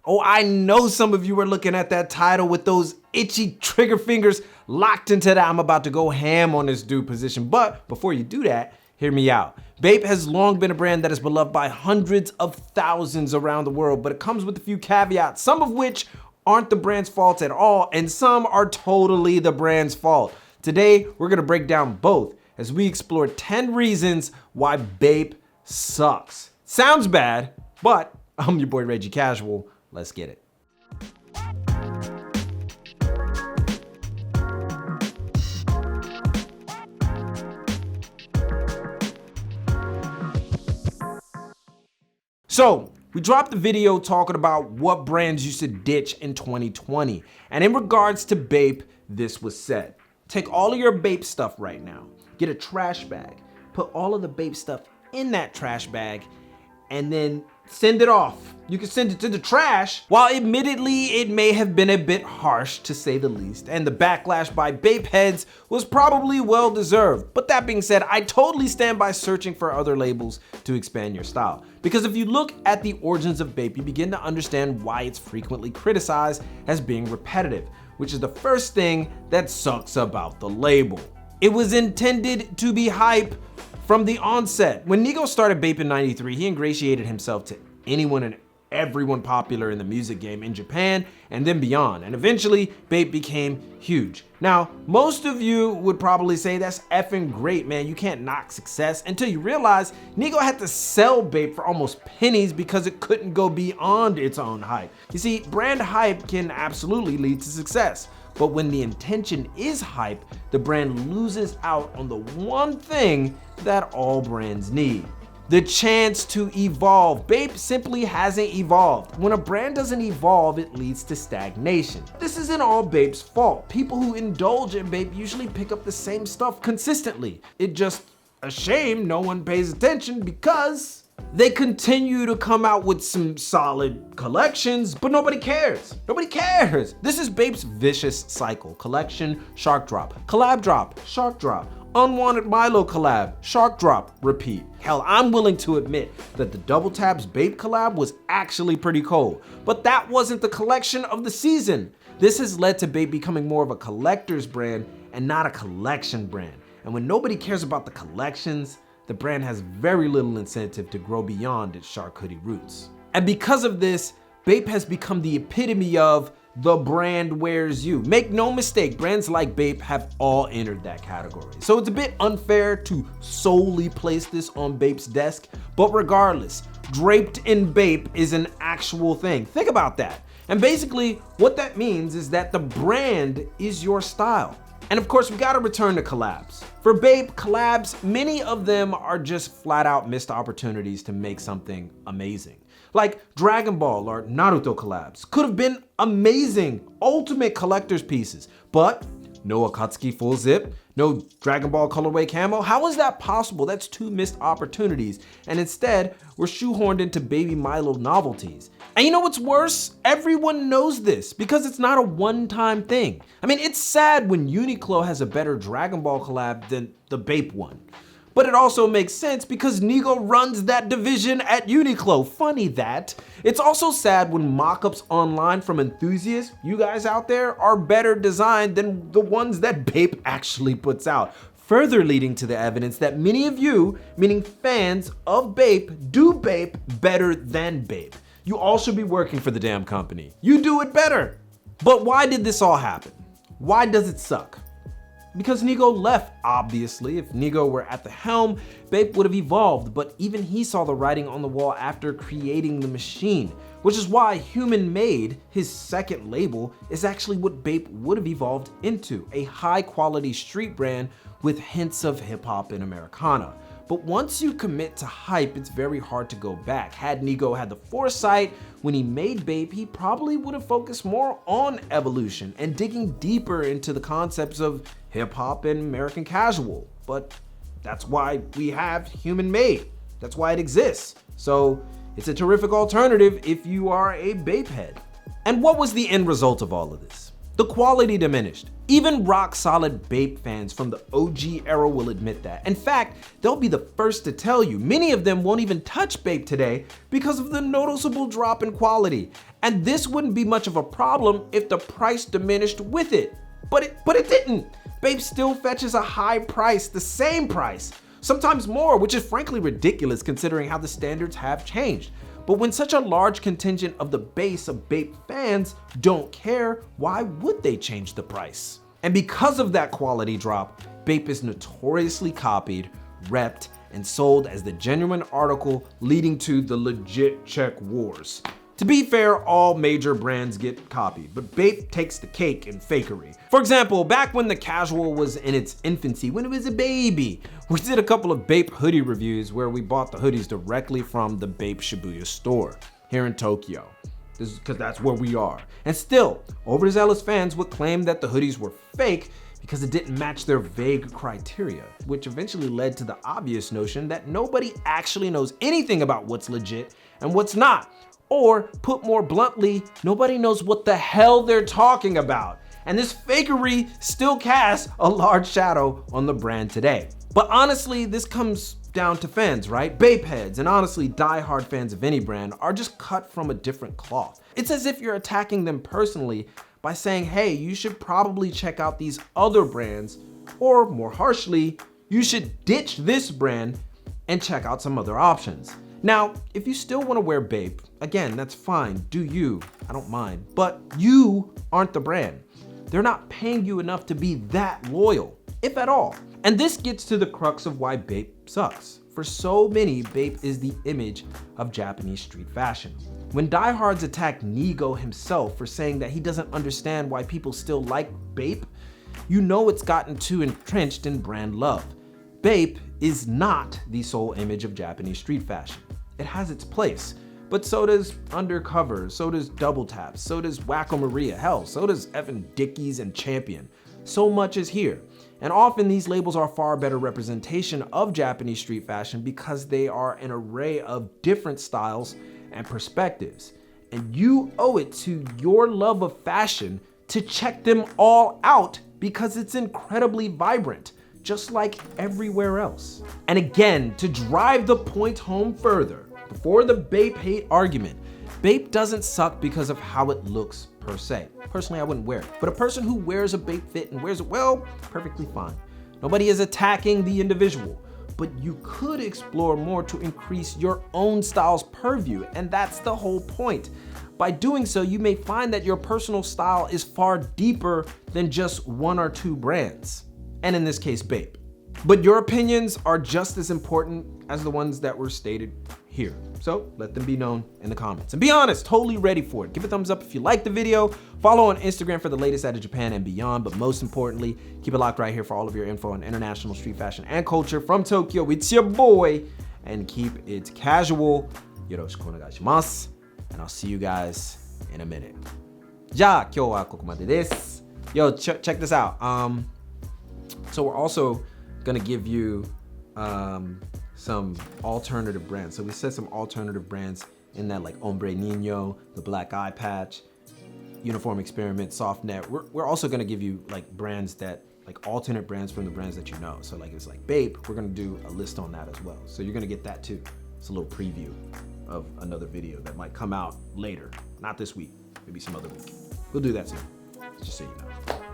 Oh, I know some of you are looking at that title with those itchy trigger fingers locked into that I'm about to go ham on this dude position. But before you do that, hear me out. Bape has long been a brand that is beloved by hundreds of thousands around the world, but it comes with a few caveats, some of which aren't the brand's fault at all, and some are totally the brand's fault. Today, we're gonna break down both as we explore 10 reasons why Bape sucks. Sounds bad, but I'm your boy Reggie Casual. Let's get it. So, we dropped the video talking about what brands you should ditch in 2020. And in regards to Bape, this was said. Take all of your Bape stuff right now, get a trash bag, put all of the Bape stuff in that trash bag, and then send it off. You can send it to the trash. While admittedly, it may have been a bit harsh to say the least, and the backlash by Bape heads was probably well deserved. But that being said, I totally stand by searching for other labels to expand your style. Because if you look at the origins of Bape, you begin to understand why it's frequently criticized as being repetitive, which is the first thing that sucks about the label. It was intended to be hype from the onset. When Nigo started Bape in '93, he ingratiated himself to anyone and everyone popular in the music game in Japan and then beyond, and eventually Bape became huge. Now, most of you would probably say that's effing great, man. You can't knock success until you realize Nigo had to sell Bape for almost pennies because it couldn't go beyond its own hype. You see, brand hype can absolutely lead to success. But when the intention is hype, the brand loses out on the one thing that all brands need: the chance to evolve. Bape simply hasn't evolved. When a brand doesn't evolve, it leads to stagnation. This isn't all Bape's fault. People who indulge in Bape usually pick up the same stuff consistently. It's just a shame no one pays attention because they continue to come out with some solid collections, but nobody cares. Nobody cares. This is Bape's vicious cycle. Collection, shark drop. Collab drop, shark drop. Unwanted Milo collab, shark drop, repeat. Hell, I'm willing to admit that the Double Taps Bape collab was actually pretty cold, but that wasn't the collection of the season. This has led to Bape becoming more of a collector's brand and not a collection brand. And when nobody cares about the collections, the brand has very little incentive to grow beyond its shark hoodie roots. And because of this, Bape has become the epitome of the brand wears you. Make no mistake, brands like Bape have all entered that category. So it's a bit unfair to solely place this on Bape's desk, but regardless, draped in Bape is an actual thing. Think about that. And basically, what that means is that the brand is your style. And of course, we gotta return to collabs. For Bape, collabs, many of them are just flat out missed opportunities to make something amazing. Like Dragon Ball or Naruto collabs could have been amazing, ultimate collector's pieces, but no Akatsuki full zip, no Dragon Ball colorway camo. How is that possible? That's two missed opportunities. And instead, we're shoehorned into Baby Milo novelties. And you know what's worse? Everyone knows this because it's not a one-time thing. I mean, it's sad when Uniqlo has a better Dragon Ball collab than the Bape one. But it also makes sense because Nigo runs that division at Uniqlo. Funny that. It's also sad when mock-ups online from enthusiasts, you guys out there, are better designed than the ones that Bape actually puts out. Further leading to the evidence that many of you, meaning fans of Bape, do Bape better than Bape. You all should be working for the damn company. You do it better. But why did this all happen? Why does it suck? Because Nigo left, obviously. If Nigo were at the helm, Bape would have evolved, but even he saw the writing on the wall after creating the machine, which is why Human Made, his second label, is actually what Bape would have evolved into, a high-quality street brand with hints of hip-hop and Americana. But once you commit to hype, it's very hard to go back. Had Nigo had the foresight when he made Bape, he probably would have focused more on evolution and digging deeper into the concepts of hip-hop and American casual. But that's why we have Human Made. That's why it exists. So it's a terrific alternative if you are a Bape head. And what was the end result of all of this? The quality diminished. Even rock-solid Bape fans from the OG era will admit that. In fact, they'll be the first to tell you, many of them won't even touch Bape today because of the noticeable drop in quality. And this wouldn't be much of a problem if the price diminished with it. But it didn't. Bape still fetches a high price, the same price, sometimes more, which is frankly ridiculous considering how the standards have changed. But when such a large contingent of the base of Bape fans don't care, why would they change the price? And because of that quality drop, Bape is notoriously copied, repped, and sold as the genuine article, leading to the legit check wars. To be fair, all major brands get copied, but Bape takes the cake in fakery. For example, back when the casual was in its infancy, when it was a baby, we did a couple of Bape hoodie reviews where we bought the hoodies directly from the Bape Shibuya store here in Tokyo. This is because that's where we are. And still, overzealous fans would claim that the hoodies were fake because it didn't match their vague criteria, which eventually led to the obvious notion that nobody actually knows anything about what's legit and what's not. Or, put more bluntly, nobody knows what the hell they're talking about. And this fakery still casts a large shadow on the brand today. But honestly, this comes down to fans, right? Bape heads, and honestly, die-hard fans of any brand are just cut from a different cloth. It's as if you're attacking them personally by saying, hey, you should probably check out these other brands, or more harshly, you should ditch this brand and check out some other options. Now, if you still want to wear Bape, again, that's fine, do you, I don't mind, but you aren't the brand. They're not paying you enough to be that loyal, if at all. And this gets to the crux of why Bape sucks. For so many, Bape is the image of Japanese street fashion. When diehards attack Nigo himself for saying that he doesn't understand why people still like Bape, you know it's gotten too entrenched in brand love. Bape is not the sole image of Japanese street fashion. It has its place, but so does Undercover, so does Double Taps, so does Wacko Maria, hell, so does Evan Dickies and Champion. So much is here. And often these labels are far better representation of Japanese street fashion because they are an array of different styles and perspectives. And you owe it to your love of fashion to check them all out because it's incredibly vibrant, just like everywhere else. And again, to drive the point home further, before the Bape hate argument, Bape doesn't suck because of how it looks per se. Personally, I wouldn't wear it, but a person who wears a Bape fit and wears it well, perfectly fine. Nobody is attacking the individual, but you could explore more to increase your own style's purview, and that's the whole point. By doing so, you may find that your personal style is far deeper than just one or two brands, and in this case, Bape. But your opinions are just as important as the ones that were stated here. So let them be known in the comments. And be honest, totally ready for it. Give a thumbs up if you liked the video. Follow on Instagram for the latest out of Japan and beyond. But most importantly, keep it locked right here for all of your info on international street fashion and culture from Tokyo. It's your boy. And keep it casual. Yoroshiku onegaishimasu. And I'll see you guys in a minute. じゃあ今日はここまでです。Yo, check this out. So we're also gonna give you some alternative brands. So we said some alternative brands in that, like Hombre Nino, the Black Eye Patch, Uniform Experiment, Soft Net. We're also gonna give you like brands that, like alternate brands from the brands that you know. So like it's like Bape, we're gonna do a list on that as well. So you're gonna get that too. It's a little preview of another video that might come out later. Not this week, maybe some other week. We'll do that soon, just so you know.